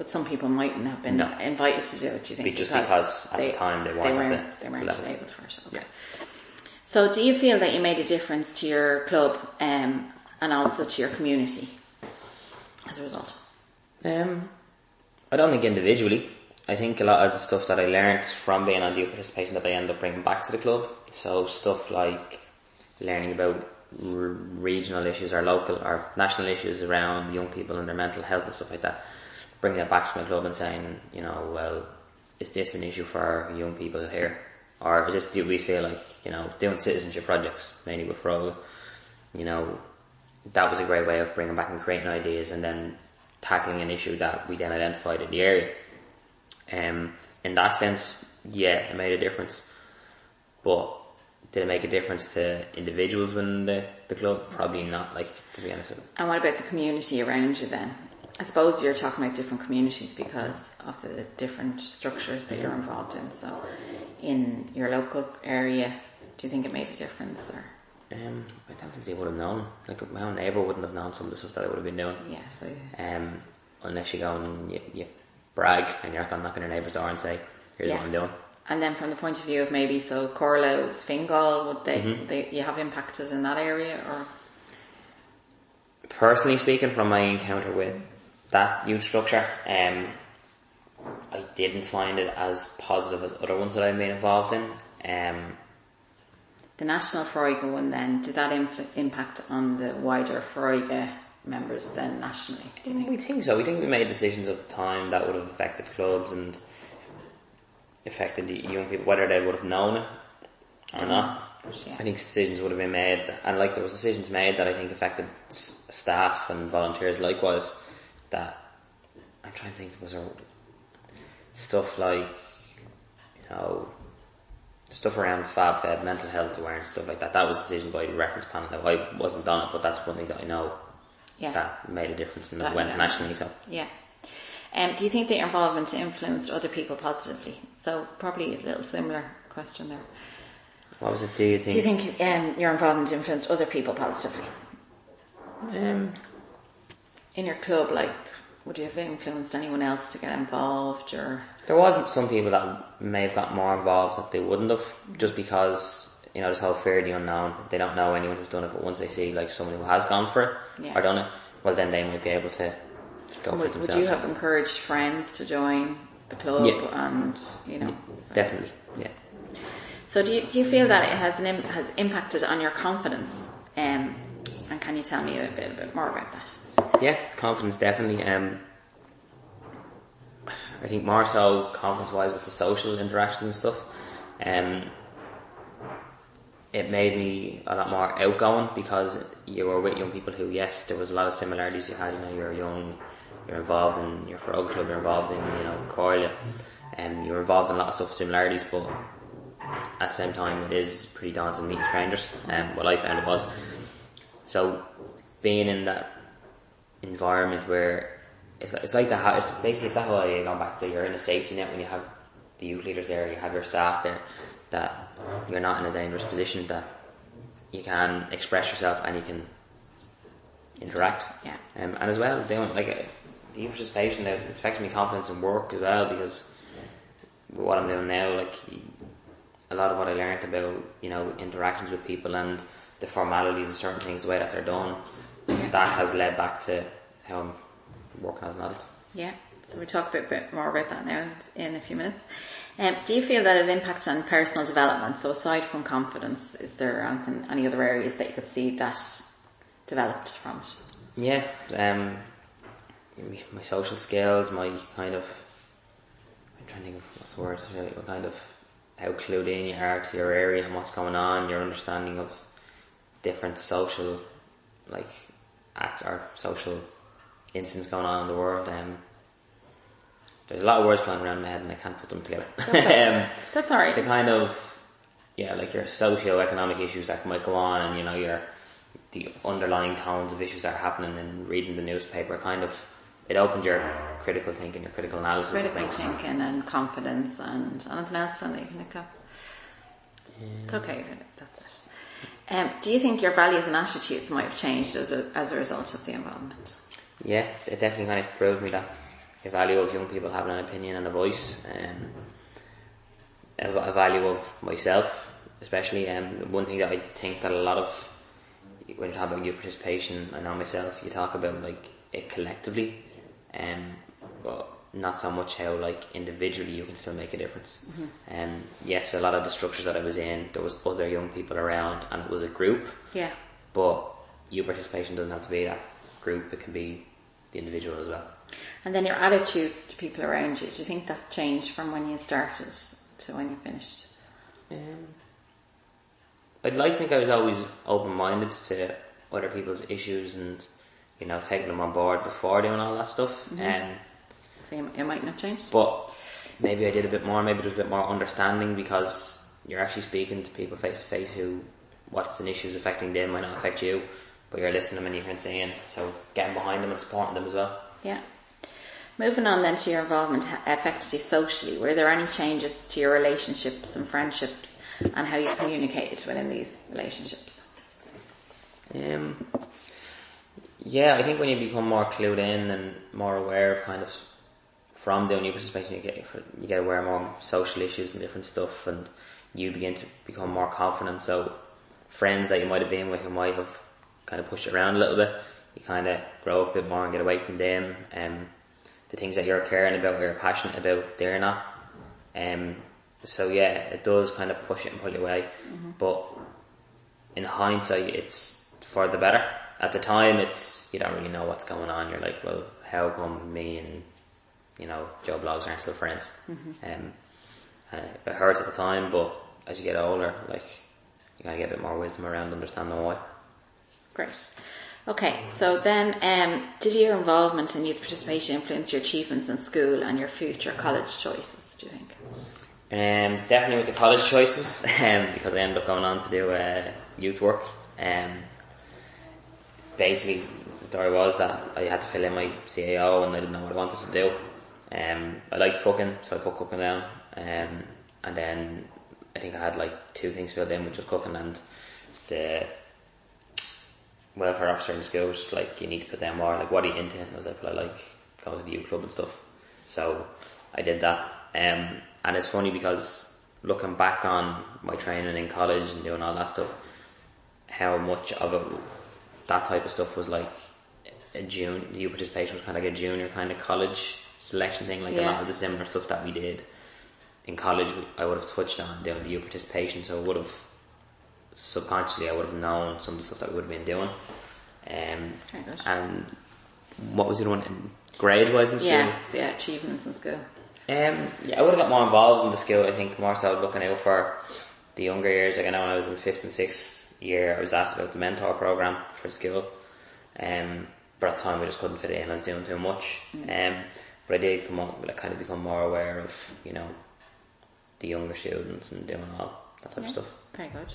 But some people mightn't have been invited to do it, do you think? Just because at the time they weren't able for it. Okay. So do you feel that you made a difference to your club and also to your community as a result? I don't think individually. I think a lot of the stuff that I learnt from being on the participation that I end up bringing back to the club. So stuff like learning about regional issues or local or national issues around young people and their mental health and stuff like that. Bringing it back to my club and saying, well, is this an issue for young people here? Or is this, do we feel like, doing citizenship projects, mainly with Frog, that was a great way of bringing back and creating ideas and then tackling an issue that we then identified in the area. In that sense, yeah, it made a difference. But did it make a difference to individuals within the club? Probably not, to be honest with you. And what about the community around you then? I suppose you're talking about different communities because of the different structures that you're involved in. So in your local area, do you think it made a difference? Or I don't think they would have known. My own neighbour wouldn't have known some of the stuff that I would have been doing. Yeah, so unless you go and you brag and you're not going to knock on your neighbour's door and say, here's what I'm doing. And then from the point of view of maybe Corlow's, Fingal, would they you have impacted in that area? Or personally speaking, from my encounter with that youth structure, I didn't find it as positive as other ones that I've been involved in. The National Freuga one then, did that impact on the wider Freuga members then nationally, do you think? We think so. We think we made decisions at the time that would have affected clubs and affected the young people, whether they would have known it or not. Yeah. I think decisions would have been made, and there was decisions made that I think affected staff and volunteers likewise. That I'm trying to think, was there stuff like stuff around FabFed, mental health awareness, stuff like that. That was a decision by the reference panel. Now, I wasn't on it, but that's one thing that I know that made a difference and it went nationally. So yeah. Do you think that your involvement influenced other people positively? So probably a little similar question there. What was it? Do you think your involvement influenced other people positively? In your club, would you have influenced anyone else to get involved? Or there was some people that may have got more involved that they wouldn't have, just because this whole fear of the unknown. They don't know anyone who's done it, but once they see someone who has gone for it or done it, well, then they might be able to go for it themselves. Would you have encouraged friends to join the club? Yeah. And definitely, yeah. So do you feel that it has impacted on your confidence? And can you tell me a bit more about that? Yeah, confidence definitely. I think more so confidence-wise with the social interaction and stuff. It made me a lot more outgoing because you were with young people who, yes, there was a lot of similarities you had. You're young, you're involved in your Frog Club, you're involved in Corley, and you're involved in a lot of stuff, similarities, but at the same time it is pretty daunting meeting strangers. What I found it was. So being in that environment where it's like that, it's basically that whole idea going back to you're in a safety net when you have the youth leaders there, you have your staff there, that you're not in a dangerous position, that you can express yourself and you can interact. Yeah. And as well, doing the youth participation, it's affected me confidence in work as well, because what I'm doing now, a lot of what I learned about interactions with people and the formalities of certain things, the way that they're done, that has led back to how I'm working as an adult. Yeah, so we'll talk a bit more about that now in a few minutes. Do you feel that it impacts on personal development? So aside from confidence, is there any other areas that you could see that developed from it? Yeah, my social skills, my kind of, I'm trying to think of what's the word, what kind of how clued in you are to your area and what's going on, your understanding of different social social incidents going on in the world. There's a lot of words flying around in my head and I can't put them together. That's alright. The kind of your socio-economic issues that might go on, and the underlying tones of issues that are happening, and reading the newspaper it opens your critical thinking, your critical analysis. Critical thinking and confidence and anything else that you can think of. It's okay, that's it. Do you think your values and attitudes might have changed as a result of the involvement? Yeah, it definitely kind of proved me that. a value of young people having an opinion and a voice, a value of myself, especially. One thing that I think that a lot of, when you talk about youth participation, I know myself, you talk about like it collectively, but not so much how like individually you can still make a difference. Yes, a lot of the structures that I was in, there was other young people around and it was a group. Yeah. But youth participation doesn't have to be that group, it can be the individual as well. And then your attitudes to people around you, do you think that changed from when you started to when you finished? I'd like to think I was always open-minded to other people's issues and, you know, taking them on board before doing all that stuff. So you might not change? But maybe I did a bit more, maybe there was a bit more understanding because you're actually speaking to people face to face who, what's an issue is affecting them might not affect you, but you're listening to them and you can see it. So getting behind them and supporting them as well. Yeah. Moving on then to your involvement affected you socially. Were there any changes to your relationships and friendships and how you communicated within these relationships? Yeah, I think when you become more clued in and more aware of kind of, from doing youth participation, you get aware of more social issues and different stuff, and you begin to become more confident. So friends that you might have been with who might have kind of pushed you around a little bit, you kind of grow up a bit more and get away from them. The things that you're caring about or you're passionate about, they're not. So yeah, it does kind of push it and pull you away. But in hindsight, it's for the better. At the time, you don't really know what's going on. You're like, well, how come me and, you know, Joe Blogs aren't still friends? It hurts at the time, but as you get older, like, you kind of get a bit more wisdom around understanding why. Great. Okay, so then, did your involvement in youth participation influence your achievements in school and your future college choices, do you think? Definitely with the college choices, because I ended up going on to do youth work. Basically, the story was that I had to fill in my CAO and I didn't know what I wanted to do. I liked cooking, so I put cooking down. And then I think I had like 2 things filled in, which was cooking and the welfare officer in the school was just like, you need to put down more, like, what are you into? And I was like, well, I like going to the youth club and stuff. So I did that. And it's funny because looking back on my training in college and doing all that stuff, how much of it, that type of stuff was like youth participation was kind of like a junior kind of college selection thing, like a lot of the similar stuff that we did in college I would have touched on doing the youth participation, so I would have subconsciously I would have known some of the stuff that we would have been doing. And what was the other one? Grade wise in school? Yeah, achievements in school. I would have got more involved in the school, I think, more so looking out for the younger years. Like I know when I was in 5th and 6th year I was asked about the mentor programme for school, but at the time I just couldn't fit in, I was doing too much. But I did kind of become more aware of, you know, the younger students and doing all that type of stuff. Very good.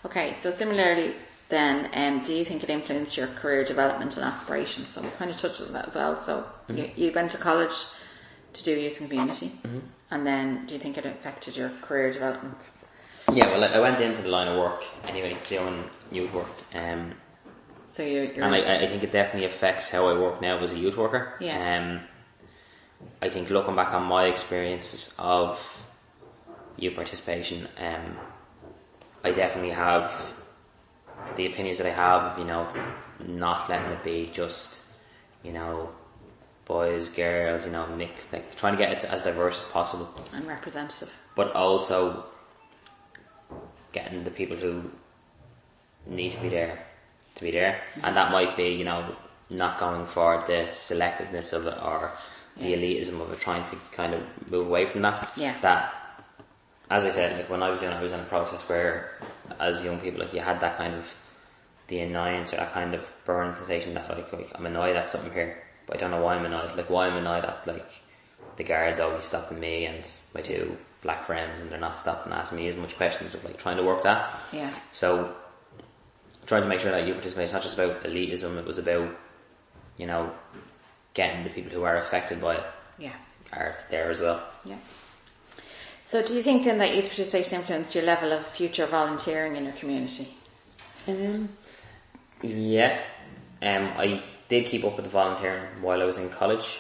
Okay, so similarly then, do you think it influenced your career development and aspirations? So we kind of touched on that as well. So you went to college to do youth and community, and then do you think it affected your career development? Yeah, well, I went into the line of work anyway, doing youth work. So you're and I think it definitely affects how I work now as a youth worker. Yeah. I think looking back on my experiences of youth participation, I definitely have the opinions that I have of, you know, not letting it be just, you know, boys, girls, you know, mixed, like trying to get it as diverse as possible. And representative. But also getting the people who need to be there. And that might be, you know, not going for the selectiveness of it or the elitism of it, trying to kind of move away from that. Yeah. That, as I said, like when I was in a process where, as young people, like you had that kind of the annoyance or that kind of burning sensation that like I'm annoyed at something here, but I don't know why I'm annoyed. Like why I'm annoyed at like the guards always stopping me and my 2 black friends, and they're not stopping asking me as much questions of like trying to work that. Yeah. So trying to make sure that you participate. It's not just about elitism. It was about, you know, getting the people who are affected by it. Yeah. Are there as well. Yeah. So do you think then that youth participation influenced your level of future volunteering in your community? Yeah. I did keep up with the volunteering while I was in college.